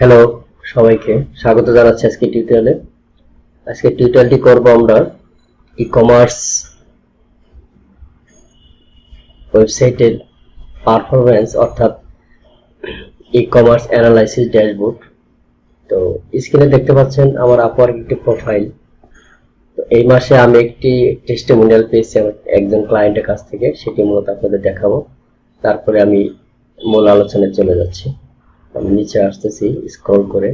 Hello, সবাইকে স্বাগত জানাচ্ছি আজকে টিউটোরিয়ালে। আজকে টিউটোরিয়ালটি করব আমরা ই-কমার্স ওয়েবসাইটের পারফরম্যান্স অর্থাৎ ই-কমার্স অ্যানালাইসিস ড্যাশবোর্ড। তো স্ক্রিনে দেখতে পাচ্ছেন আমার আপওয়ার্ক একটি প্রোফাইল। তো এই মাসে আমি একটি টেস্টিমোনিয়াল পেয়েছি আমার একজন ক্লায়েন্টের কাছ থেকে, সেটি মূলত আপনাদের দেখাবো। তারপরে আমি মূল আলোচনায় চলে যাচ্ছি। আমি নিচে আসতেছি স্ক্রল করে।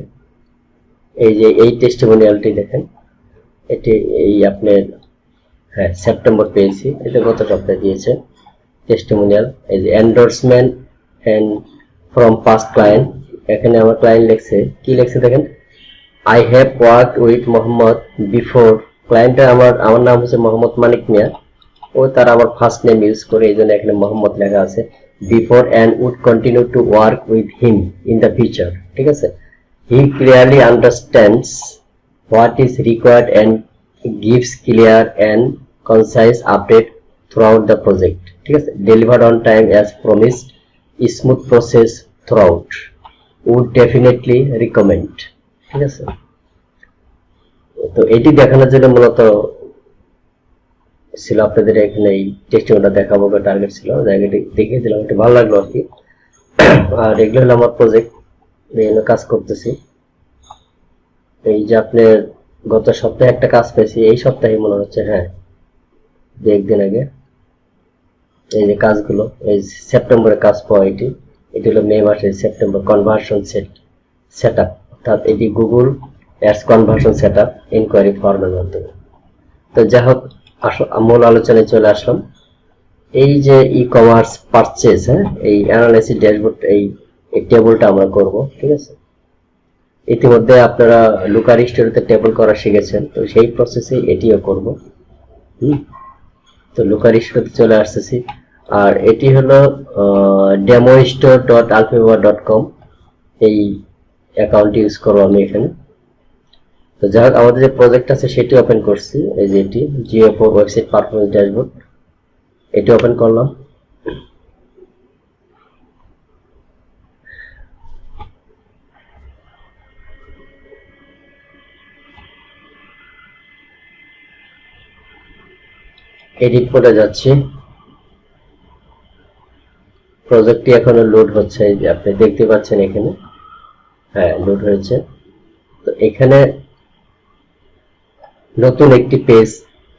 এই যে এই টেস্টিমোনিয়ালটি দেখেন, এটি এই আপনার সেপ্টেম্বর পেয়েছি, এটা গত সপ্তাহে দিয়েছে টেস্টিমোনিয়াল। এই যে endorsement and from past client, এখানে আমার ক্লায়েন্ট লিখছে, কি লিখছে দেখেন, I have worked with Mohammad before. ক্লায়েন্টটা আমার নাম হচ্ছে মোহাম্মদ মানিক মিয়া, ও তার আমার ফার্স্ট নেম ইউজ করে, এই জন্য এখানে মোহাম্মদ লেখা আছে before and would continue to work with him in the future. ঠিক আছে, he clearly understands what is required and gives clear and concise update throughout the project. ঠিক আছে, delivered on time as promised, smooth process throughout, would definitely recommend. ঠিক আছে, তো এটি দেখানোর জন্য মূলত ছিল আপনাদের এখানে এই টেস্টিংটা দেখাবো, টার্গেট ছিল, জায়গাটি দেখিয়ে দিলাম, একটু ভালো লাগলো আর কি। আর এগুলো হলো আমার প্রজেক্ট, বিভিন্ন কাজ করতেছি। এই যে আপনার গত সপ্তাহে একটা কাজ পেয়েছি, এই সপ্তাহে মনে হচ্ছে, দু একদিন আগে। এই যে কাজগুলো, এই সেপ্টেম্বরে কাজ পাওয়া, এটি হলো মে মাসে সেপ্টেম্বর কনভার্সন সেট আপ, অর্থাৎ এটি Google ads conversion set up inquiry ফর্মের মাধ্যমে। তো যাই হোক, মূল আলোচনায় চলে আসলাম। এই যে ই কমার্স পারচেজ, এই অ্যানালাইসিস ড্যাশবোর্ড, এই টেবলটা আমরা করব। ঠিক আছে, ইতিমধ্যে আপনারা লুকার স্টোরিতে টেবল করা শিখেছেন, তো সেই প্রসেসে এটিও করব। তো লুকার স্টোরিতে চলে আসতেছি, আর এটি হলো demostore.alphaba.com, এই অ্যাকাউন্ট ইউজ করবো আমি এখানে। তো যাই হোক, আমাদের যে প্রজেক্ট আছে সেটি ওপেন করছি, এই যে এটি জিএফও ওয়েবসাইট পারফরম্যান্স ড্যাশবোর্ড, এটি ওপেন করলাম। এডিট করে যাচ্ছি, প্রজেক্টটি এখনো লোড হচ্ছে, এই যে আপনি দেখতে পাচ্ছেন এখানে, লোড হয়েছে। তো এখানে নতুন একটি পেজ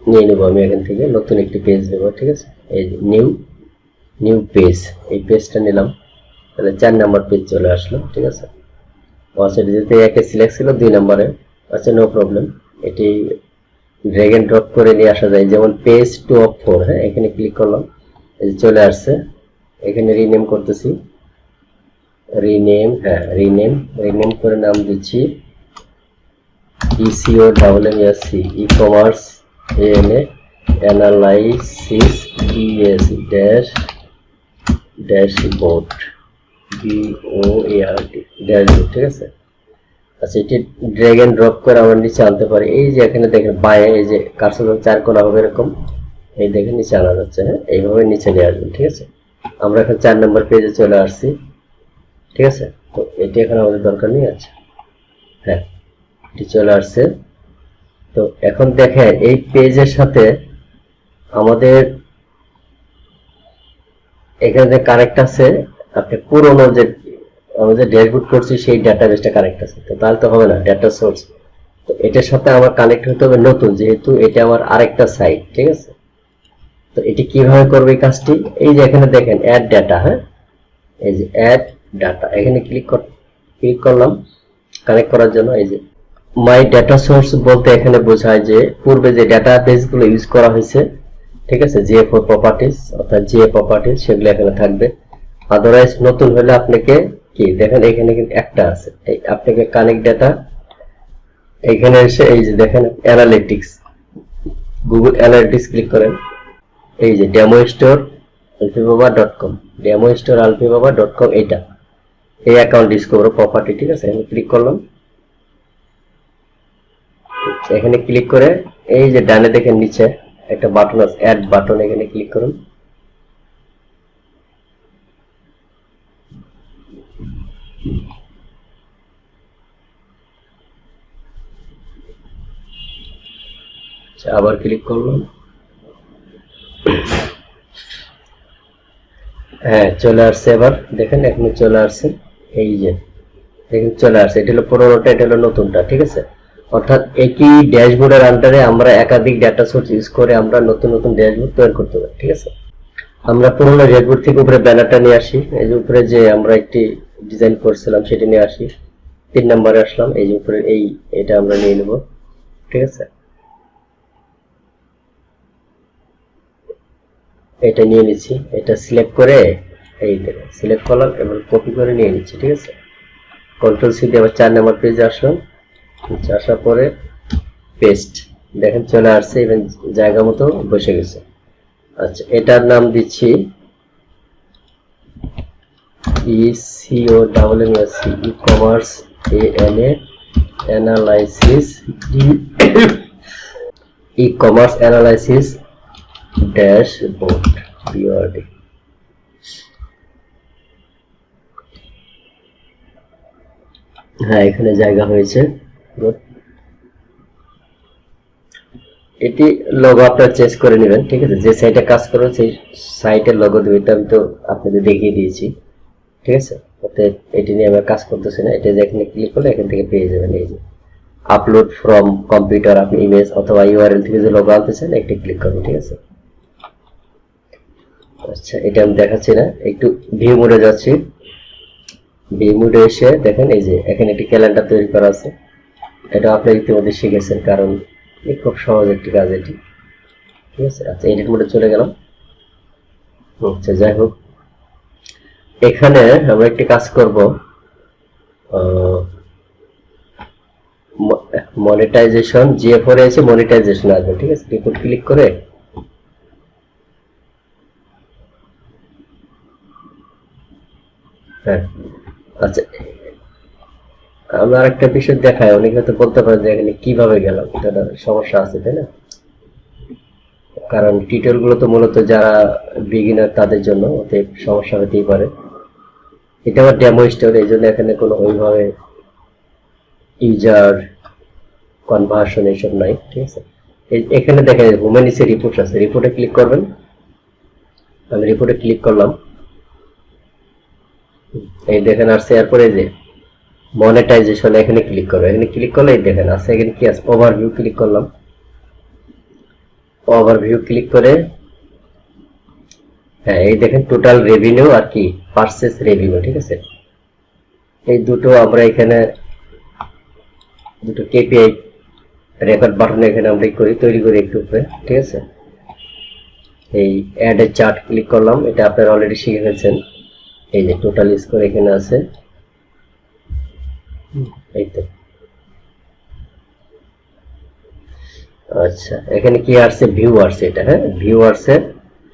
নিয়ে নেব, আমি এখান থেকে নতুন একটি পেজ নেব। ঠিক আছে, এই যে নিউ পেজ, এই পেজটা নিলাম, তাহলে 4 নাম্বার পেজ চলে আসলো। ঠিক আছে, যেতে একে সিলেক্ট ছিল 2 নম্বরে, আচ্ছা নো প্রবলেম, এটি ড্র্যাগ এন্ড ড্রপ করে নিয়ে আসা যায়। যেমন পেজ 2 of 4, এখানে ক্লিক করলাম, এই যে চলে আসছে। এখানে রিনেম করতেছি, রিনেম করে নাম দিচ্ছি ECOMMSC, ecommerce analysis dashboard, BOARD dashboard. ঠিক আছে, আচ্ছা এটি ড্র্যাগ এন্ড ড্রপ করে আমরা নিচে আনতে পারি। এই যে এখানে দেখেন বায়ে, এই যে কার্সর 4 কোণা হবে এরকম, এই দেখেন নিচে আনা যাচ্ছে, এইভাবে নিচে নিয়ে আসবেন। ঠিক আছে, আমরা এখন 4 নম্বর পেজে চলে আসছি। ঠিক আছে, তো এটি এখন আমাদের দরকার নেই। আচ্ছা, এটি চলে আসছে। তো এখন দেখেন এই পেজের সাথে আমাদের এখানে যে কানেক্ট আছে, আপনি পুরোনো যে আমাদের ড্যাশবোর্ড করছি সেই ডাটাবেসটা কানেক্ট আছে, তো তাহলে তো হবে না, ডাটা সোর্স। তো এটার সাথে আমার কানেক্ট হতে হবে নতুন, যেহেতু এটা আমার আরেকটা সাইট। ঠিক আছে, তো এটি কিভাবে করবে এই কাজটি, এই যে এখানে দেখেন অ্যাড ডাটা, এই যে অ্যাড ডাটা, এখানে ক্লিক করলাম কানেক্ট করার জন্য। এই যে মাই ডাটা সোর্স বলতে এখানে বোঝায় যে পূর্বে যে ডাটাবেস গুলো ইউজ করা হয়েছে, ঠিক আছে, জিএফও প্রপার্টিজ অর্থাৎ জিএ প্রপার্টিজ, সেগুলো এখানে থাকবে। আদারওয়াইজ নতুন হলে আপনাকে কি দেখেন, এখানে কিন্তু একটা আছে, এই আপনাকে কানেক্ট ডাটা, এখানে এসে এই যে দেখেন অ্যানালিটিক্স, গুগল অ্যানালিটিক্স ক্লিক করেন, এই যে demostore.alphaba.com, এটা এই অ্যাকাউন্ট ডিসকভার প্রপার্টি। ঠিক আছে, এখানে ক্লিক করলাম, এখানে ক্লিক করে এই যে ডানে দেখেন নিচে একটা বাটন আছে, অ্যাড বাটন, এখানে ক্লিক করুন। আবার ক্লিক করলাম। হ্যাঁ চলে আসছে, এবার দেখেন এখানে চলে আসছে, এই যে দেখেন চলে আসছে। এটা হলো পুরোনোটা, এটা হলো নতুনটা, ঠিক আছে। অর্থাৎ একই ড্যাশবোর্ডের আন্ডারে আমরা একাধিক ডাটা সোর্স ইউজ করে আমরা নতুন নতুন ড্যাশবোর্ড তৈরি করতে পারি, ঠিক আছে। আমরা পুরোনো ড্যাশবোর্ড থেকে উপরে ব্যানারটা নিয়ে আসি, এই যে উপরে যে আমরা একটি ডিজাইন করছিলাম সেটা নিয়ে আসি। 3 নম্বরে আসলাম, এই যে উপরে এটা আমরা নিয়ে নেব, ঠিক আছে। এটা নিয়ে নিচ্ছি, এটা সিলেক্ট করে এই দেখেন সিলেক্ট করলাম, এবার কপি করে নিয়ে নিচ্ছি, ঠিক আছে। কন্ট্রোল সি দিয়ে আবার 4 নম্বর পেজে আসলাম, আসার পরে পেস্ট, দেখেন চলে আসছে এবং জায়গা মতো বসে গেছে। আচ্ছা এটার নাম দিচ্ছি e-commerce analysis e-commerce analysis dashboard B O R D. হ্যাঁ এখানে জায়গা হয়েছে, গুড। এটি লোগো আপনারা চেঞ্জ করে নেবেন, ঠিক আছে। যে সাইটে কাজ করবেন সেই সাইটের লোগো দেবে, এটা আমি তো আপনাদের দেখিয়ে দিয়েছি, ঠিক আছে। অতএব এটি নিয়ে আমরা কাজ করতেছি না। এটা যেখানে ক্লিক করলে এখান থেকে পেয়ে যাবেন, এই যে আপলোড ফ্রম কম্পিউটার, আপনি ইমেজ অথবা ইউআরএল থেকে যে লোগো আনতেছেন একটি ক্লিক করবেন, ঠিক আছে। আচ্ছা এটা আমি দেখাচ্ছি না, একটু ভিউ মোডে যাচ্ছি। ভিউ মোডে এসে দেখেন এই যে এখানে একটি ক্যালেন্ডার তৈরি করা আছে, এটা আপনি ইতিমধ্যে শিখেছেন, কারণ খুব সহজ একটি কাজ এটি, ঠিক আছে। আচ্ছা এডিট মোডে চলে গেলাম। আচ্ছা যাই হোক, এখানে আমরা একটি কাজ করব, মনিটাইজেশন জিএফ4 এসে মনিটাইজেশন আসবে, ঠিক আছে। রিপোর্ট ক্লিক করে হ্যাঁ আচ্ছা আমরা আরেকটা বিষয় দেখাই, অনেকে হয়তো বলতে পারে যে এখানে কিভাবে গেলাম, এটা সমস্যা আছে তাই না। কারণ টিউটোরিয়াল গুলো তো মূলত যারা বিগিনার তাদের জন্য, অতএব সমস্যা হতেই পারে। এটা আমার ডেমো স্টোর, এই জন্য এখানে কোনো ওইভাবে ইউজার কনভার্সন এইসব নাই, ঠিক আছে। এখানে দেখেন হোমে নিচে রিপোর্ট আছে, রিপোর্টে ক্লিক করবেন। আমি রিপোর্টে ক্লিক করলাম, এই দেখেন আসছে। এরপরে যে মনিটাইজেশন এখানে ক্লিক করবো, এখানে ক্লিক করলে এই দেখেন আছে, এখানে কি আছে ওভারভিউ, ক্লিক করলাম। ওভারভিউ ক্লিক করে হ্যাঁ এই দেখেন টোটাল রেভিনিউ আর কি পারচেজ রেভিনিউ, ঠিক আছে। এই দুটো আমরা এখানে দুটো কেপিআই রেকর্ড বাটন এখানে আমরা তৈরি করি একটু উপরে, ঠিক আছে। এই অ্যাড এ চার্ট ক্লিক করলাম, এটা আপনারা অলরেডি শিখে ফেলছেন। এই যে টোটাল স্কোর এখানে আছে, এই তো। আচ্ছা এখানে কি আসছে, ভিউ আসছে, এটা হ্যাঁ ভিউ আসছে।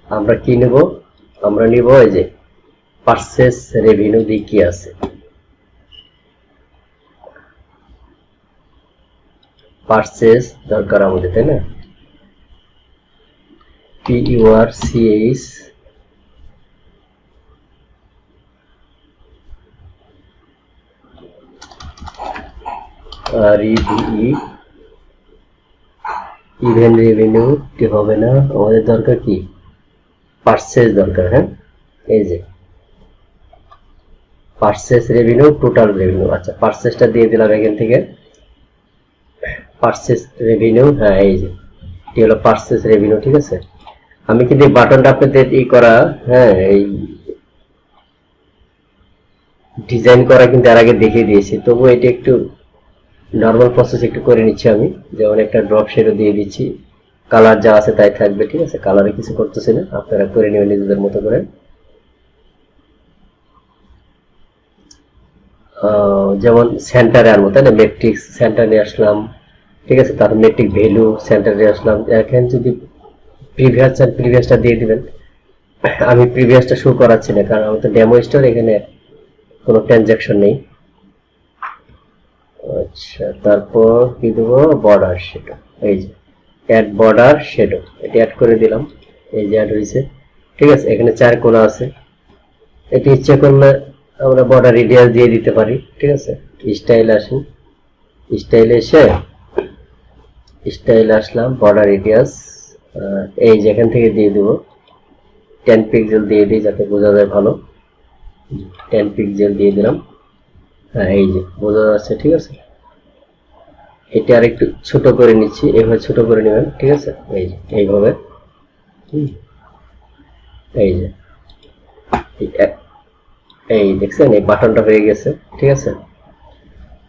আমরা কি নেব, আমরা নিব এই যে পারচেজ রেভিনিউ দিয়ে কি আছে, পারচেজ দরকার আমাদের তাই না। PURCH REVE ইভেন রেভিনিউ কি হবে না, আমাদের দরকার কি পারচেজ দরকার। হ্যাঁ এই যে পারচেজ রেভিনিউ টোটাল রেভিনিউ। আচ্ছা পারচেজটা দিয়ে দিলাম এখান থেকে, পারচেজ রেভিনিউ, হ্যাঁ এই যে এটি হলো পারচেজ রেভিনিউ, ঠিক আছে। আমি কিন্তু এই বাটনটা আপনাদের করা হ্যাঁ এই ডিজাইন করা কিন্তু এর আগে দেখিয়ে দিয়েছি, তবু এটি একটু নর্মাল প্রসেস একটু করে নিচ্ছি আমি। যেমন একটা ড্রপ শেডও দিয়ে দিচ্ছি, কালার যা আছে তাই থাকবে, ঠিক আছে। কালারে কিছু করতেছি না, আপনারা করে নেবেন নিজেদের মতো করে। যেমন সেন্টারে আনবো তাই না, মেট্রিক্স সেন্টার নিয়ে আসলাম, ঠিক আছে। তার মেট্রিক ভ্যালু সেন্টার নিয়ে আসলাম। এখানে যদি প্রিভিয়াস চান প্রিভিয়াসটা দিয়ে দিবেন। আমি প্রিভিয়াসটা শো করাচ্ছি না, কারণ আমার তো ডেমো স্টোর, এখানে কোনো ট্রানজাকশন নেই। আচ্ছা তারপর কি দেবো, বর্ডার শেডো, এই যে অ্যাড বর্ডার শেডো, এটা অ্যাড করে দিলাম। এই যে অ্যাড হয়েছে, ঠিক আছে। এখানে 4 কোণা আছে, এটি ইচ্ছে করলে আমরা বর্ডার রেডিয়াস দিয়ে দিতে পারি, ঠিক আছে। স্টাইল আসুন, স্টাইলে এসে স্টাইল আসলাম, বর্ডার রেডিয়াস এই যে এখান থেকে দিয়ে দেব 10 পিক্সেল দিয়ে দিই যাতে বোঝা যায় ভালো। 10 পিক্সেল দিয়ে দিলাম। হ্যাঁ, এই যে বোঝা যাচ্ছে, ঠিক আছে। এটা আর একটু ছোট করে নিচ্ছি, এইভাবে ছোট করে নেবেন, ঠিক আছে। এই যে এইভাবে, এই যে এই দেখছেন এই বাটনটা হয়ে গেছে, ঠিক আছে।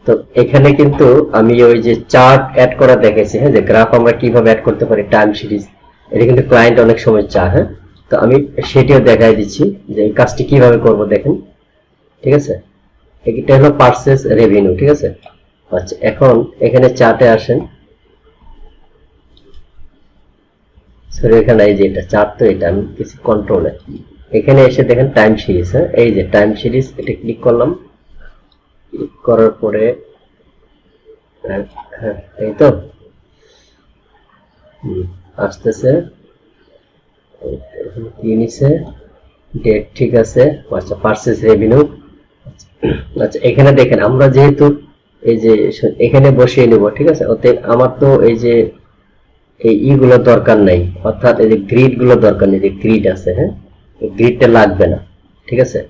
তো এখানে কিন্তু আমি ওই যে চার্ট অ্যাড করা দেখেছি, হ্যাঁ, যে গ্রাফ আমরা কিভাবে অ্যাড করতে পারি, টাইম সিরিজ, এটা কিন্তু ক্লায়েন্ট অনেক সময় চায়। হ্যাঁ, তো আমি সেটিও দেখাই দিচ্ছি যে এই কাজটি কিভাবে করব, দেখেন, ঠিক আছে। এটা হলো পারচেজ রেভিনিউ, ঠিক আছে। আচ্ছা, এখন এখানে চার্টে আসেন। সরি, এখানে এই যে এটা চার্ট, তো এটা আমি কিছু কন্ট্রোলে এখানে এসে দেখেন টাইম সিরিজ। হ্যাঁ, এই যে টাইম সিরিজ, এটা ক্লিক করলাম। ক্লিক করার পরে হ্যাঁ, হ্যাঁ, এই তো আসতেছে, কি নিছে, ডেট, ঠিক আছে। আচ্ছা, পারচেজ রেভিনিউ। আচ্ছা, এখানে দেখেন আমরা যেহেতু এই যে এখানে বসিয়ে নেব, ঠিক আছে। ওতে আমার তো এই যে এই ইগুলো দরকার নাই, অর্থাৎ এই যে গ্রিড গুলো দরকার নেই, যে গ্রিড আছে, হ্যাঁ, গ্রিডটা লাগবে না, ঠিক আছে।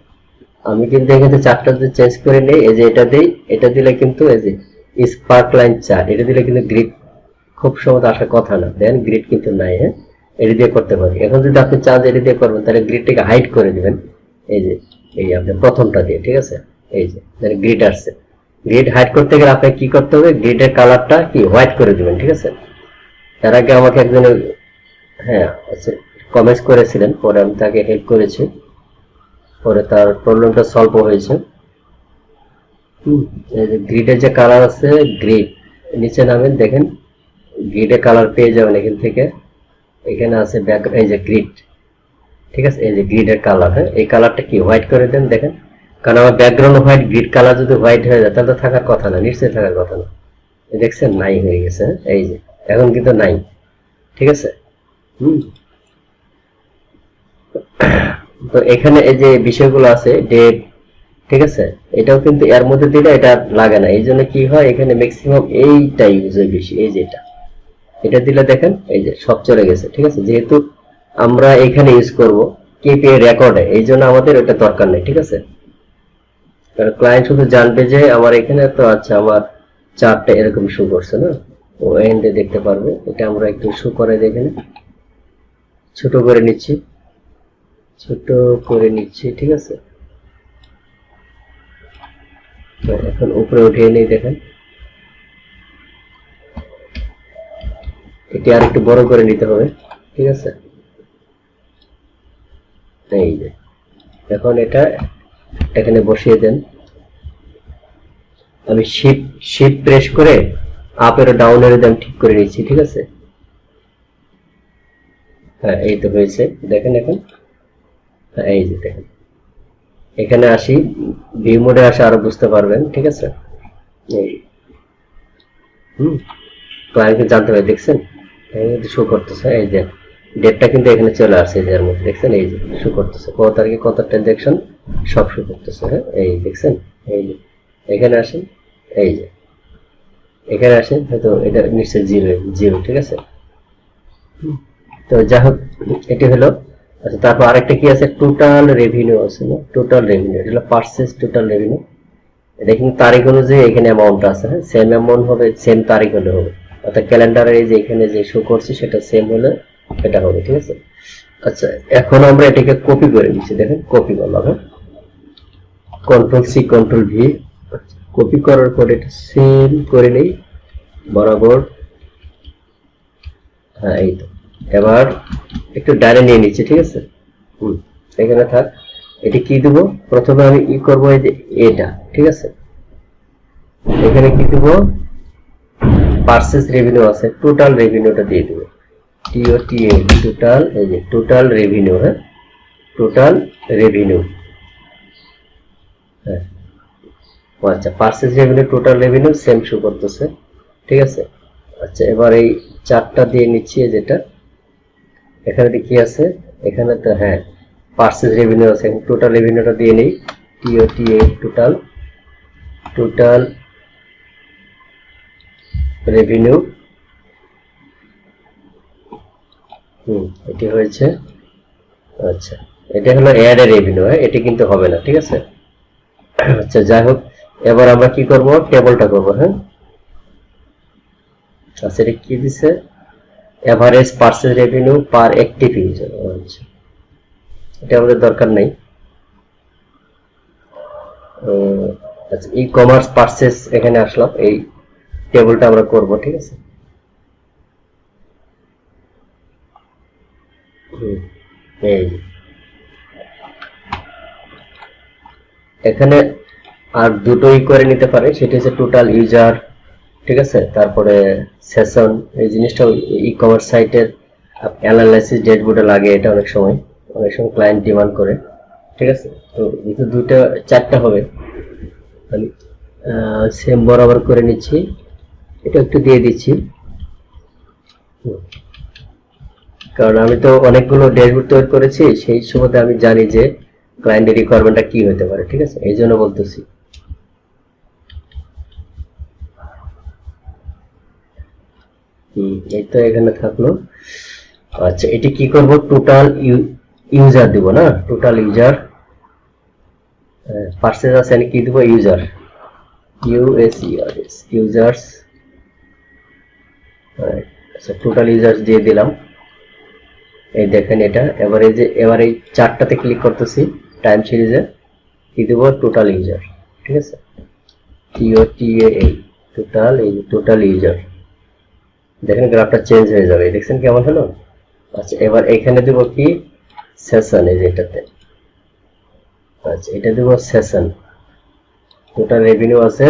আমি কিন্তু এখানে চার্টটা যদি চেঞ্জ করে নেই, এই যে এটা দিই, এটা দিলে কিন্তু এই যে স্পার্ক লাইন চার্ট, এটা দিলে কিন্তু গ্রিড খুব সহজ আসার কথা না, দেন গ্রিড কিন্তু নাই। হ্যাঁ, এটা দিয়ে করতে পারি। এখন যদি আপনি চান এটা দিয়ে করবেন, তাহলে গ্রিডটাকে হাইড করে দিবেন, এই যে এই আপনি প্রথমটা দিয়ে, ঠিক আছে। এই যে গ্রিড আসছে, গ্রিড হাইড করতে গেলে আপনাকে কি করতে হবে, গ্রিডের কালারটা কি হোয়াইট করে দিবেন, ঠিক আছে। এর আগে আমাকে একজন, হ্যাঁ, আচ্ছা, কমেন্টস করেছিলেন, পরে আমি তাকে হেল্প করেছি, পরে তার প্রবলেমটা সলভ হয়েছে। এই যে গ্রিডের যে কালার আছে, গ্রিড নিচে নামেন, দেখেন গ্রিডের কালার পেয়ে যাবেন এখান থেকে। এখানে আছে ব্যাকগ্রাউন্ড, এই যে গ্রিড, ঠিক আছে। এই যে গ্রিডের কালার, হ্যাঁ, এই কালারটা কি হোয়াইট করে দেন, দেখেন। কারণ আমার ব্যাকগ্রাউন্ড হোয়াইট, গ্রিড কালার যদি হোয়াইট হয়ে যায় তাহলে তো থাকার কথা না, নিশ্চয়ই থাকার কথা না। দেখছেন নাই হয়ে গেছে, এই যে এখন কিন্তু নাই, ঠিক আছে। তো এখানে এই যে বিষয়গুলো আছে, ডেট, ঠিক আছে, এটাও কিন্তু এর মধ্যে দিলে এটা লাগে না। এই জন্য কি হয়, এখানে ম্যাক্সিমাম এইটা ইউজ হয় বেশি, এই যে এটা দিলে দেখেন এই যে সব চলে গেছে, ঠিক আছে। যেহেতু আমরা এখানে ইউজ করব কেপিআই রেকর্ডে, এই জন্য আমাদের ওটা দরকার নেই, ঠিক আছে। কারণ ক্লায়েন্ট শুধু জানবে যে আমার এখানে তো, আচ্ছা, আমার চার্টটা এরকম শো করছে না, ও এন্ডে দেখতে পারবে। এটা আমরা একটু শো করে দেখেন, ছোট করে নিচ্ছি, ছোট করে নিচ্ছি, ঠিক আছে। এখন উপরে উঠিয়ে নেই, দেখেন এটি আর একটু বড় করে নিতে হবে, ঠিক আছে। এই যে এখন এটা এখানে বসিয়ে দেন। আমি শিফট প্রেস করে আপের ডাউনের দাম ঠিক করে নিচ্ছি, ঠিক আছে। হ্যাঁ, এই তো হয়েছে, দেখেন এখন। হ্যাঁ, এই যে দেখেন, এখানে আসি, ভিউ মোডে আসে, আরো বুঝতে পারবেন, ঠিক আছে। এই ক্লায়েন্টকে জানতে হবে, দেখছেন শো করতেছে, এই যে ডেটটা কিন্তু এখানে চলে আসছে, এর মধ্যে দেখছেন, এই যে শো করতেছে কত তারিখে কত ট্রানজাকশন, সব শো করতেছে। হ্যাঁ, এই দেখছেন, এই যে এখানে আসেন, এই যে এখানে আসেন, হয়তো এটা নিশ্চয় জিরো জিরো, ঠিক আছে। তো যাই হোক, এটি হলো। আচ্ছা, তারপর আরেকটা কি আছে, টোটাল রেভিনিউ আছে না, টোটাল রেভিনিউ, এটা হলো পারচেজ টোটাল রেভিনিউ। এটা কিন্তু তারিখ অনুযায়ী এখানে অ্যামাউন্ট আছে, হ্যাঁ, সেম অ্যামাউন্ট হবে, সেম তারিখ হলে হবে। অর্থাৎ ক্যালেন্ডারে এই যে এখানে যে শো করছে সেটা সেম হলে এটা হবে, ঠিক আছে। আচ্ছা, এখন আমরা এটাকে কপি করে নিচ্ছি, দেখেন কপি করলাম, হ্যাঁ, control C control V, copy করার পর এটা সেম করে নেই বরাবর। হ্যাঁ, এই তো এবার একটু ডানে নিয়ে নিচ্ছি, ঠিক আছে। এখানে থাক। এটা কি দেবো, প্রথমে আমি ই করবো, এই যে এটা, ঠিক আছে। এখানে কি দেবো, পারচেজ রেভিনিউ আছে, টোটাল রেভিনিউটা দিয়ে দেবো, টিওটিএ, টোটাল, এই যে টোটাল রেভিনিউ, হ্যাঁ, টোটাল রেভিনিউ। হ্যাঁ, আচ্ছা, purchase revenue total revenue same show করতেছে, ঠিক আছে। আচ্ছা, এবার এই চারটা দিয়ে নিচ্ছি, যেটা এখানে কি আছে, এখানে তো, হ্যাঁ, পারচেজ রেভিনিউ আছে, টোটাল রেভিনিউটা দিয়ে নেই, টিওটিএ, টোটাল, টোটাল রেভিনিউ, এটি হয়েছে। আচ্ছা, এটা হলো অ্যাড রেভিনিউ, এটি কিন্তু হবে না, ঠিক আছে। আচ্ছা, যাই হোক, এবার আমরা কি করব, টেবলটা করব। হ্যাঁ, আচ্ছা, এটা কি দিছে, এভারেজ পারচেজ রেভিনিউ পার অ্যাক্টিভ ইউজার। আচ্ছা, এটা আমাদের দরকার নাই। আচ্ছা, ই কমার্স পারচেজ এখানে আসলাম, এই টেবলটা আমরা করব, ঠিক আছে। এই এখানে আর দুটোই করে নিতে পারে, সেটা হচ্ছে টোটাল ইউজার, ঠিক আছে, তারপরে সেশন। এই জিনিসটা ই কমার্স সাইটের অ্যানালাইসিস ড্যাশবোর্ডে লাগে, এটা অনেক সময় ক্লায়েন্ট ডিমান্ড করে, ঠিক আছে। তো যেহেতু দুইটা চারটা হবে, আমি সেম বরাবর করে নিচ্ছি, এটা একটু দিয়ে দিচ্ছি, কারণ আমি তো অনেকগুলো ড্যাশবোর্ড তৈরি করেছি, সেই সময়তে আমি জানি যে ক্লায়েন্টের রিকোয়ারমেন্টটা কি হতে পারে, ঠিক আছে, এই জন্য বলতেছি। এই তো এখানে থাকলো। আচ্ছা, এটি কি করব, টোটাল ইউজার দিব না, টোটাল ইউজার পারচেজ আছে, কি দিব, ইউজার, ইউএসইআরএস, ইউজার্স। আচ্ছা, টোটাল ইউজার্স দিয়ে দিলাম। এই দেখেন এটা, এবার এই চারটাতে ক্লিক করতেছি, টাইম সিরিজে কি দিব, টোটাল ইউজার, ঠিক আছে, টিওটিএ, টোটাল, এই টোটাল ইউজার। দেখেন গ্রাফটা চেঞ্জ হয়ে যাবে, দেখছেন কেমন হলো। আচ্ছা, এবার এখানে দেব কি, সেশন, এই যে এটাতে। আচ্ছা, এটা দেব সেশন, টোটাল রেভিনিউ আছে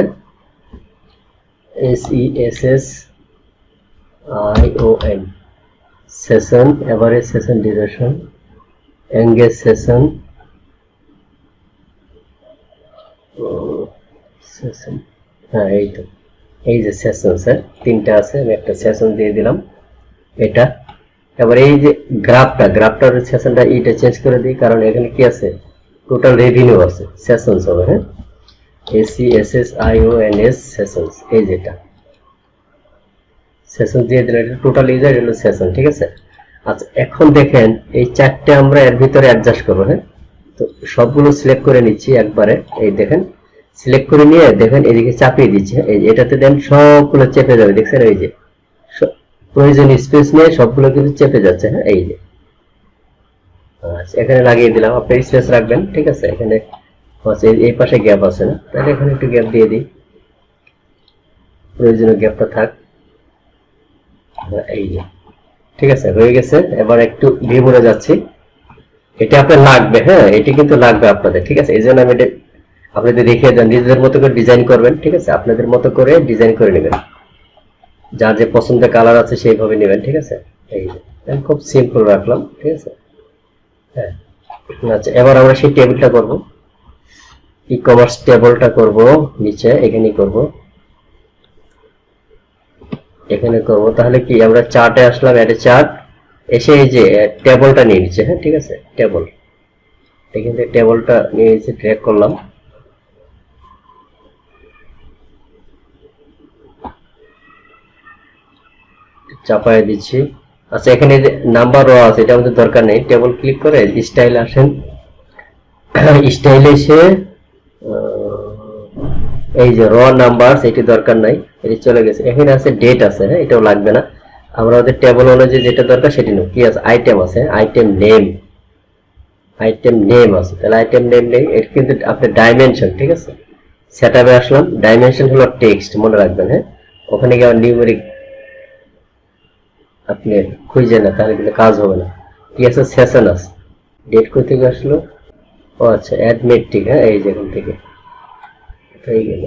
SESSION, session, average session duration, engage session, session, হ্যাঁ এই তো, এই যে সেশন, স্যার তিনটা আছে, আমি একটা সেশন দিয়ে দিলাম এটা। এবার এই যে গ্রাফটার সেশনটা এইটা চেঞ্জ করে দিই, কারণ এখানে কি আছে, টোটাল রেভিনিউ আছে, সেশনস হবে। হ্যাঁ, SESSIONS সেশনস, এই যেটা সেশন দিয়ে দিলে এটা টোটাল ইউজার, হলো সেশন, ঠিক আছে। আচ্ছা, এখন দেখেন এই চারটে আমরা এর ভিতরে অ্যাডজাস্ট করবো। হ্যাঁ, তো সবগুলো সিলেক্ট করে নিচ্ছি একবারে, এই দেখেন সিলেক্ট করে নিয়ে দেখেন এদিকে চাপিয়ে দিচ্ছি, এই এটাতে দেন সবগুলো চেপে যাবে, দেখছেন, এই যে প্রয়োজনীয় স্পেস নিয়ে সবগুলো কিন্তু চেপে যাচ্ছে। হ্যাঁ, এই যে, আচ্ছা, এখানে লাগিয়ে দিলাম, আপনি স্পেস রাখবেন, ঠিক আছে। এখানে এই পাশে গ্যাপ আছে না, তাহলে এখানে একটু গ্যাপ দিয়ে দিই, প্রয়োজনীয় গ্যাপটা থাক। এই যে, ঠিক আছে, হয়ে গেছে। এবার একটু ভিউরে যাচ্ছি, এটা আপনার লাগবে। হ্যাঁ, এটি কিন্তু লাগবে আপনাদের, ঠিক আছে, এই জন্য আমি এটা আপনাদের দেখিয়ে দেন, নিজেদের মতো করে ডিজাইন করবেন, ঠিক আছে, আপনাদের মতো করে ডিজাইন করে নেবেন, যার যে পছন্দের কালার আছে সেইভাবে নেবেন, ঠিক আছে। এই যে আমি খুব সিম্পল রাখলাম, ঠিক আছে। হ্যাঁ, আচ্ছা, এবার আমরা সেই টেবিলটা করব, ই কমার্স টেবলটা করব, নিচে এখানেই করব, এখানে করব। তাহলে কি, আমরা চার্টে আসলাম, অ্যাডে চার্ট, এসে এই যে টেবলটা নিয়ে নিচ্ছে। হ্যাঁ, ঠিক আছে, টেবল, এখান থেকে টেবলটা নিয়ে এসে ড্র্যাগ করলাম, চাপায় দিচ্ছি। আচ্ছা, এখানে যে নাম্বার র আছে, এটা আমাদের দরকার নেই, টেবল ক্লিক করে স্টাইল আসেন, স্টাইলে এসে এই যে র নাম্বার, এটি দরকার নাই, এটি চলে গেছে। এখানে আছে ডেট আছে, হ্যাঁ, এটাও লাগবে না। আমরা ওদের টেবল অনুযায়ী যেটা দরকার সেটি নেব। কি আছে, আইটেম আছে, আইটেম নেম, আছে, তাহলে আইটেম নেম নেই। এটা কিন্তু আপনার ডাইমেনশন, ঠিক আছে, সেটআপে আসলাম, ডাইমেনশন হলো টেক্সট, মনে রাখবেন। হ্যাঁ, ওখানে গিয়ে নিউমেরিক আপনি খুঁজে না, তাহলে কিন্তু কাজ হবে না। কি আছে, সেশন আছে, ডেট কোথা থেকে আসলো, ও আচ্ছা, অ্যাড মেট্রিক। হ্যাঁ, এই যে এখান থেকে হয়ে গেল।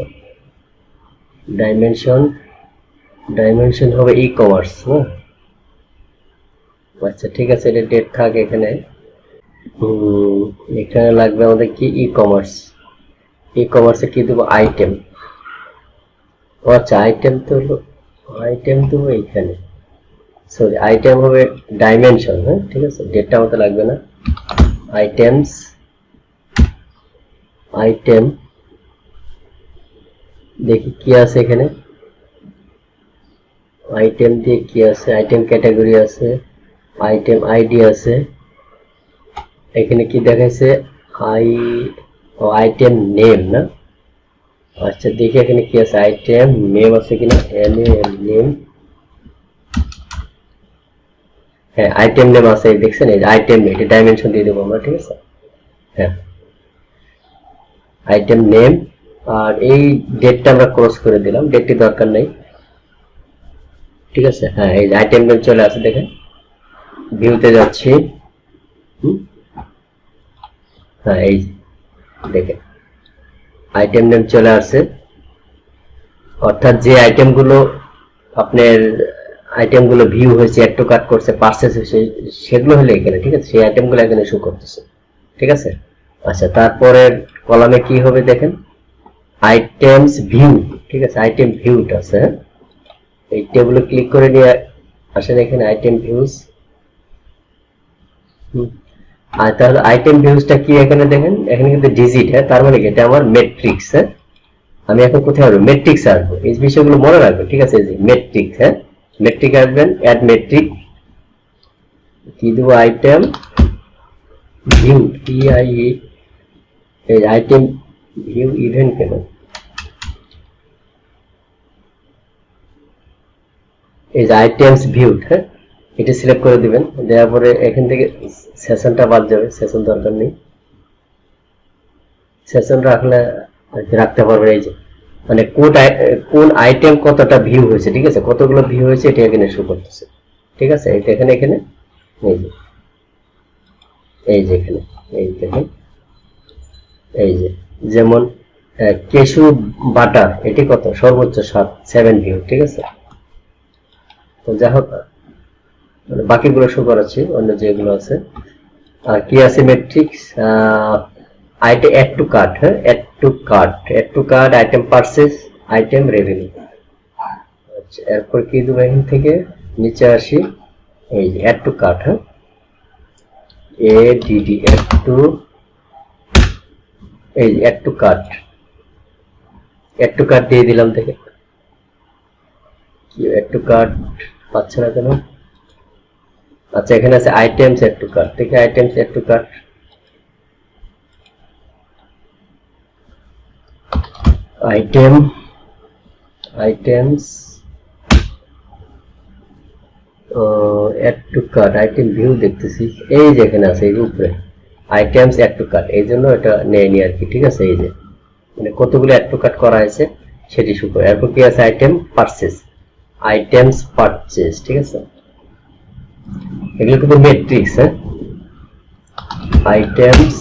ডাইমেনশন হবে ই কমার্স। হ্যাঁ, আচ্ছা, ঠিক আছে, এটা ডেট থাক এখানে। এখানে লাগবে আমাদের কি, ই কমার্সে কি দেবো, আইটেম। ও আচ্ছা, আইটেম তো হলো, আইটেম দেবো এইখানে, সরি, আইটেম হবে ডাইমেনশন। হ্যাঁ, ঠিক আছে, ডেটটা আমাদের লাগবে না। আইটেম দেখি কি আছে এখানে, আইটেম দিয়ে কি আছে, আইটেম ক্যাটাগরি আছে, আইটেম আইডি আছে, এখানে কি দেখাইছে আইটেম নেম না, আচ্ছা দেখি এখানে কি আছে, আইটেম নেম আছে কিনা, নেম, হ্যাঁ আইটেম নেম আছে, দেখছেন এই আইটেম, এটা ডাইমেনশন দিয়ে দেবো আমরা, ঠিক আছে। হ্যাঁ আইটেম নেম, আর এই ডেটটা আমরা ক্রস করে দিলাম, ডেটটি দরকার নেই, ঠিক আছে। হ্যাঁ এই আইটেম নেম চলে আসে, দেখেন ভিউতে যাচ্ছি, হ্যাঁ এই দেখেন আইটেম নেম চলে আসছে, অর্থাৎ যে আইটেমগুলো আপনার আইটেমগুলো ভিউ হয়েছে, একটু কাট করছে, পারচেজ হয়েছে, সেগুলো হলে এখানে, ঠিক আছে, সেই আইটেমগুলো এখানে শো করতেছে, ঠিক আছে। আচ্ছা তারপরে কলামে কি হবে দেখেন, আইটেমস ভিউ, ঠিক আছে, আইটেম ভিউটা আছে, হ্যাঁ এই টেবিলে ক্লিক করে নিয়ে আসেন এখানে আইটেম ভিউজ, আর তাহলে আইটেম ভিউজটা কি এখানে দেখেন, এখানে কিন্তু ডিজিট, হ্যাঁ তার মানে কি এটা আমার ম্যাট্রিক্স, হ্যাঁ আমি এখন কোথায় আসবো, ম্যাট্রিক্স আসবো, এই বিষয়গুলো মনে রাখবেন, ঠিক আছে। যে ম্যাট্রিক্স, হ্যাঁ ম্যাট্রিক আসবেন, অ্যাড ম্যাট্রিক, কি দেবো, আইটেম ভিউ, PIE, এই আইটেম ভিউ ইভেন্ট কেন, এই যে আইটেমস ভিউড, হ্যাঁ এটা সিলেক্ট করে দিবেন, দেওয়ার পরে এখান থেকে সেশনটা বাদ যাবে, সেশন দরকার নেই, সেশন রাখলে রাখতে পারবেন, এই যে মানে কোন আইটেম কতটা ভিউ হয়েছে, ঠিক আছে, কতগুলো ভিউ হয়েছে এটা এখানে শো করতেছে, ঠিক আছে। এটা এখানে এই যে এখানে এই দেখেন, এই যে যেমন কেশু বাটার, এটি কত, সর্বোচ্চ 7 ভিউ, ঠিক আছে। তো যাই হোক বাকিগুলো শো করাচ্ছি, অন্য যেগুলো আছে। আর কি আছে matrix, item add to cart, হ্যাঁ add to cart, item purchase, item revenue. আচ্ছা এরপর কি দেবো, এখান থেকে নিচে আসি, এই যে অ্যাড টু কার্ট, হ্যাঁ ADD, অ্যাড টু, এই যে অ্যাড টু কার্ট দিয়ে দিলাম, দেখে কি অ্যাড টু কার্ট পাচ্ছে না কেন, আচ্ছা এখানে আছে আইটেমস অ্যাড টু কার্ট, দেখে items add to cart, items add to cart, item view দেখতেছি, এই যে এখানে আছে এই উপরে আইটেমস অ্যাড টু কার্ট, এই জন্য এটা নেয়নি আর কি, ঠিক আছে। এই যে মানে কতগুলো অ্যাড টু কার্ট করা হয়েছে সেটি শো করে। এরপর কি আছে আইটেমস পারচেজ, ঠিক আছে, এগুলো কিন্তু ম্যাট্রিক্স, হ্যাঁ আইটেমস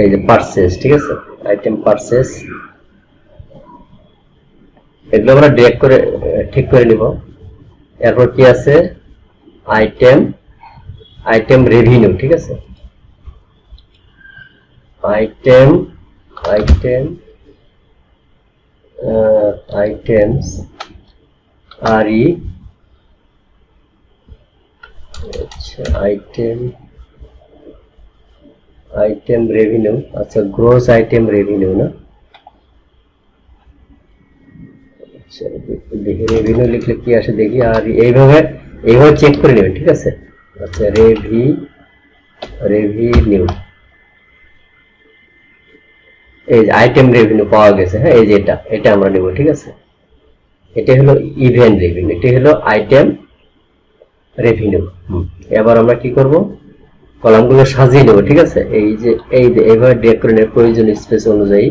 এই যে পারচেজ, ঠিক আছে, আইটেম পারচেজ, এগুলো আমরা ড্র্যাগ করে ঠিক করে নিব। এরপর কি আছে আইটেম রেভিনিউ, ঠিক আছে, আইটেমস RE, আচ্ছা আইটেম রেভিনিউ, আচ্ছা গ্রোস আইটেম রেভিনিউ না, আচ্ছা দেখি রেভিনিউ লিখলে কি আসে দেখি, আর এইভাবে চেক করে নেবেন, ঠিক আছে। আচ্ছা রেভিনিউ, এই যে আইটেম রেভিনিউ পাওয়া গেছে, হ্যাঁ এই যে এটা আমরা নেব, ঠিক আছে। এটা হলো ইভেন্ট রেভিনিউ, এটা হলো আইটেম রেভিনিউ। এবার আমরা কি করব, কলামগুলো সাজিয়ে নেব, ঠিক আছে। এই যে এইভাবে ড্র্যাগ করে নেব প্রয়োজন স্পেস অনুযায়ী,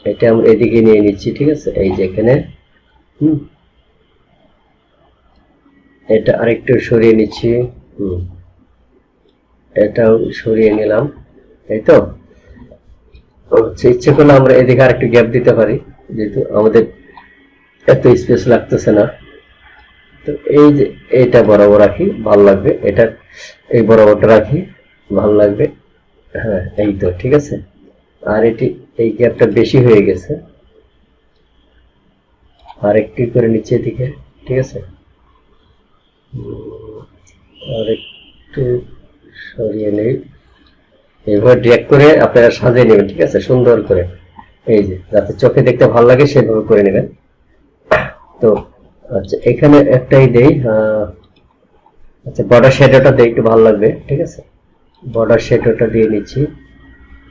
এটা আমরা এদিকে নিয়ে নিচ্ছি, ঠিক আছে। এই যে এখানে এটা আরেকটু সরিয়ে নিচ্ছি, এটাও সরিয়ে নিলাম, তাই তো। ইচ্ছে করলে আমরা এদিকে আরেকটু গ্যাপ দিতে পারি, যেহেতু আমাদের এত স্পেস লাগতেছে না। তো এই যে এটা বরাবর রাখি, ভালো লাগবে, এটা এই বরাবরটা রাখি, ভালো লাগবে, হ্যাঁ এই তো ঠিক আছে। আর এই গ্যাপটা বেশি হয়ে গেছে, আর একটু করে নিচে দিকে, ঠিক আছে। আর একটু সরিয়ে নেই, এইভাবে ড্র্যাগ করে আপনারা সাজিয়ে নেবেন, ঠিক আছে, সুন্দর করে। এই যে যাতে চোখে দেখতে ভালো লাগে সেভাবে করে নেবেন। তো আচ্ছা এখানে একটাই দেই, আচ্ছা বর্ডার শ্যাডোটা দেই, একটু ভালো লাগবে। ঠিক আছে, বর্ডার শ্যাডোটা দিয়ে নিচ্ছি,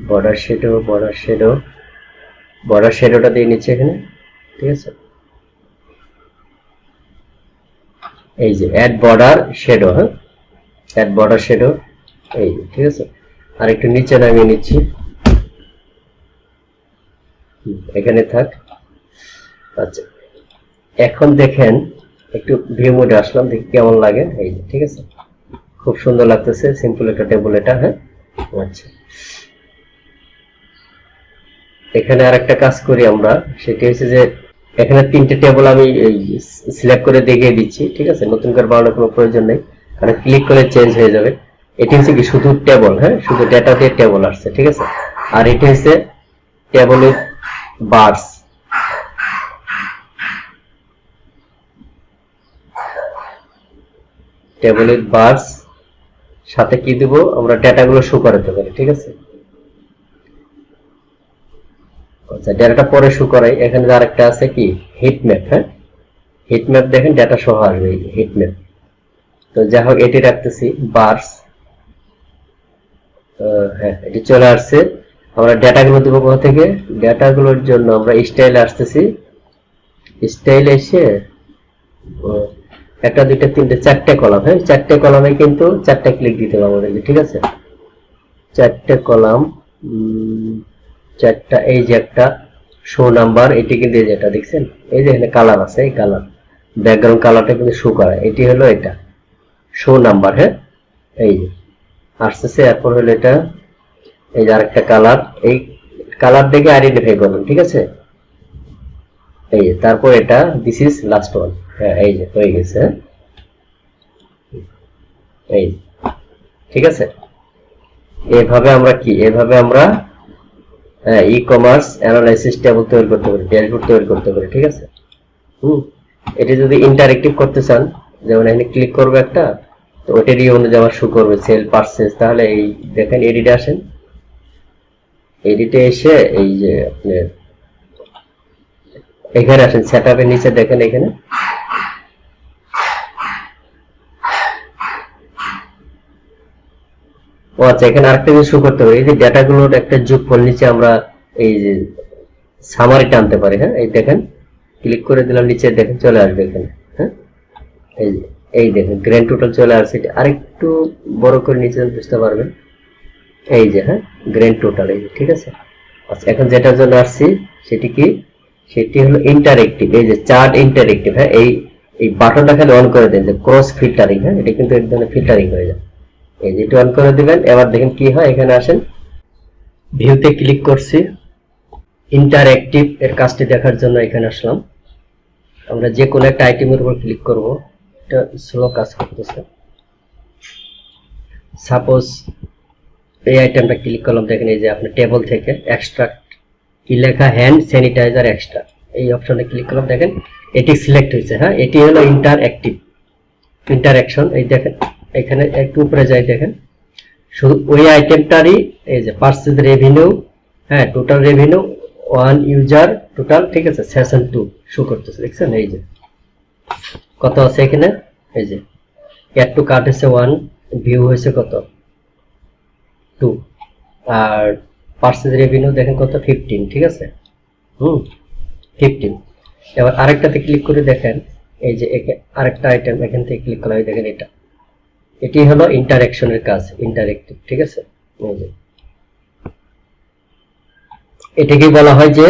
বর্ডার শ্যাডো বর্ডার শ্যাডোটা দিয়ে নিচ্ছি এখানে। ঠিক আছে, এই যে অ্যাড বর্ডার শ্যাডো, হ্যাঁ অ্যাড বর্ডার শ্যাডো, এই যে ঠিক আছে। আর একটু নিচে নামিয়ে নিচ্ছি, এখানে থাক। আচ্ছা এখন দেখেন একটু ভিউ মোডে আসলাম, দেখি কেমন লাগে। এই যে ঠিক আছে, খুব সুন্দর লাগতেছে, সিম্পল একটা টেবিল এটা। হ্যাঁ আচ্ছা এখানে আর একটা কাজ করি আমরা, সেটি হচ্ছে যে এখানে 3টে টেবিল আমি সিলেক্ট করে দেখিয়ে দিচ্ছি। ঠিক আছে, নতুন করে বানানোর কোনো প্রয়োজন নেই, কারণ ক্লিক করে চেঞ্জ হয়ে যাবে। এটি হচ্ছে কি শুধু টেবিল, হ্যাঁ শুধু ডেটা দিয়ে টেবিল আসছে। ঠিক আছে, আর এটি হচ্ছে table with bars. Table with bars সাথে কি দিব আমরা, ডেটাগুলো শো করাতে পারি। ঠিক আছে, আচ্ছা ডেটাটা পরে শো করাই। এখানে আরেকটা আছে কি হিট ম্যাপ, হ্যাঁ হিট ম্যাপ দেখেন ডেটা সহ আসবে হিট ম্যাপ। তো যাই হোক এটি রাখতেছি বার্স, হ্যাঁ এটি চলে আসছে। আমরা ডেটাগুলো দেবো কোথা থেকে, ডেটাগুলোর জন্য আমরা স্টাইলে আসতেছি, স্টাইলে এসে একটা দুইটা তিনটে চারটে কলাম, হ্যাঁ চারটে কলামে কিন্তু চারটে ক্লিক দিতে হবে আমাদেরকে। ঠিক আছে, চারটে কলাম, চারটা। এই যে একটা শো নাম্বার, এটি কিন্তু এই যেটা দেখছেন, এই যে এখানে কালার আছে, এই কালার ব্যাকগ্রাউন্ড কালারটা কিন্তু শো করে, এটি হলো এটা শো নাম্বার। হ্যাঁ এই যে আসতেছে, এরপর হলো এটা, এই যে আরেকটা কালার, এই কালার দেখে আইডেন্টিফাই করবেন। ঠিক আছে, এই যে তারপর এটা দিস ইজ লাস্ট ওয়ান। হ্যাঁ এই যে হয়ে গেছে, এই ঠিক আছে। এভাবে আমরা কি, এভাবে আমরা ই কমার্স অ্যানালাইসিস টেবিল তৈরি করতে পারি, ড্যাশবোর্ড তৈরি করতে পারি। ঠিক আছে, এটি যদি ইন্টারেক্টিভ করতে চান, যেমন এখানে ক্লিক করবে একটা, তো ওটারই অনুযায়ী আমার শো করবে সেল পারচেজ। তাহলে এই দেখেন এডিটে আসেন, এডিটে এসে এই যে আপনি এখানে আসেন, সেটআপের নিচে দেখেন এখানে ও আচ্ছা এখানে আরেকটা জিনিস শো করতে পারি, এই যে ডেটাগুলোর একটা যোগফল নিচে আমরা এই যে সামারি টানতে পারি। হ্যাঁ এই দেখেন ক্লিক করে দিলাম, নিচে দেখেন চলে আসবে এখানে। হ্যাঁ এই দেখেন গ্র্যান্ড টোটাল চলে আসছে। আরেকটু বড় করে নিচে বুঝতে পারবেন, এই যে হ্যাঁ গ্র্যান্ড টোটাল, এই যে ঠিক আছে। আচ্ছা এখন যেটার জন্য আসছি সেটি কি, সেটি হলো ইন্টারেক্টিভ, এই যে চার্ট ইন্টারেক্টিভ। হ্যাঁ এই বাটনটা খালি অন করে দেন, যে ক্রস ফিল্টারিং, হ্যাঁ এটা কিন্তু এক ধরনের ফিল্টারিং হয়ে যায়। এই যে অন করে দিবেন, এবার দেখেন কি হয়। এখানে আসেন, ভিউতে ক্লিক করছি, ইন্টারেক্টিভ এর কাজটি দেখার জন্য এখানে আসলাম। আমরা যে কোনো একটা আইটেমের উপর ক্লিক করব, এটা স্লো কাজ করতেছে। সাপোজ এই আইটেমটা ক্লিক করলাম, দেখেন এই যে আপনার টেবিল থেকে এক্সট্রাক্ট কি লেখা, হ্যান্ড স্যানিটাইজার এক্সট্রা, এই অপশনে ক্লিক করলাম, দেখেন এটি সিলেক্ট হয়েছে। হ্যাঁ এটি হলো ইন্টারঅ্যাক্টিভ ইন্টারঅ্যাকশন। এই দেখেন এখানে একটু উপরে যাই, দেখেন শুধু ওই আইটেমটারই এই যে পারচেজ রেভিনিউ, হ্যাঁ total revenue, one user total, ঠিক আছে সেশন 2 শো করতেছে, দেখছেন এই যে কত আছে এখানে। এই যে অ্যাড টু কার্ট হচ্ছে 1, ভিউ হয়েছে কত 2, আর পারচেজ রেভিনিউ দেখেন কত 15। ঠিক আছে, 15। এবার আরেকটাতে ক্লিক করে দেখেন, এই যে আরেকটা আইটেম এখান থেকে ক্লিক করা হয়, দেখেন এটা, এটি হলো ইন্টারঅ্যাকশনের কাজ, ইন্টারেক্টিভ। ঠিক আছে, এটাকে বলা হয় যে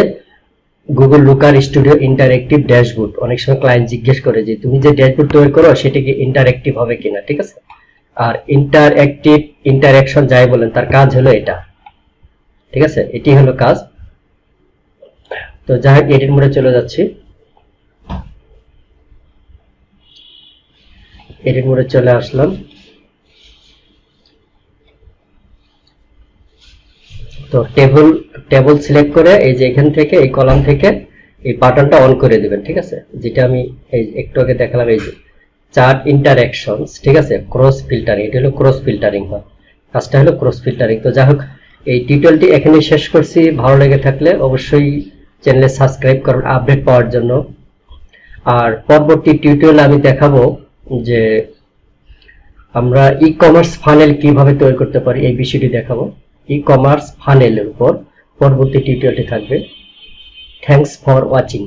গুগল লুকার স্টুডিও ইন্টারেক্টিভ ড্যাশবোর্ড। অনেক সময় ক্লায়েন্ট জিজ্ঞেস করে যে তুমি যে ড্যাশবোর্ড তৈরি করো সেটা কি ইন্টারেক্টিভ হবে কিনা। ঠিক আছে, আর ইন্টারেক্টিভ ইন্টারঅ্যাকশন যাই বলেন তার কাজ হলো এটা। ঠিক আছে, এটি হলো কাজ। তো যাই হোক এডিট মোডে চলে যাচ্ছি, এডিট মোডে চলে আসলাম। তো টেবিল সিলেক্ট করে এই যে এখান থেকে এই কলাম থেকে এই বাটনটা অন করে দিবেন। ঠিক আছে, যেটা আমি এই একটু আগে দেখালাম, এই যে চার্ট ইন্টারঅ্যাকশনস। ঠিক আছে, ক্রস ফিল্টারিং, এটা হলো ক্রস ফিল্টারিং, কাজটা হলো ক্রস ফিল্টারিং। তো যাই হোক এই টিউটোরিয়ালটি এখানে শেষ করছি। ভালো লেগে থাকলে অবশ্যই চ্যানেলে সাবস্ক্রাইব করুন আপডেট পাওয়ার জন্য। আর পরবর্তী টিউটোরিয়ালে আমি দেখাবো যে আমরা ই কমার্স ফানেল কিভাবে তৈরি করতে পারি, এই বিষয়টি দেখাবো। ই কমার্স ফানেলের উপর পরবর্তী টিউটোরিয়ালটি থাকবে। Thanks for watching.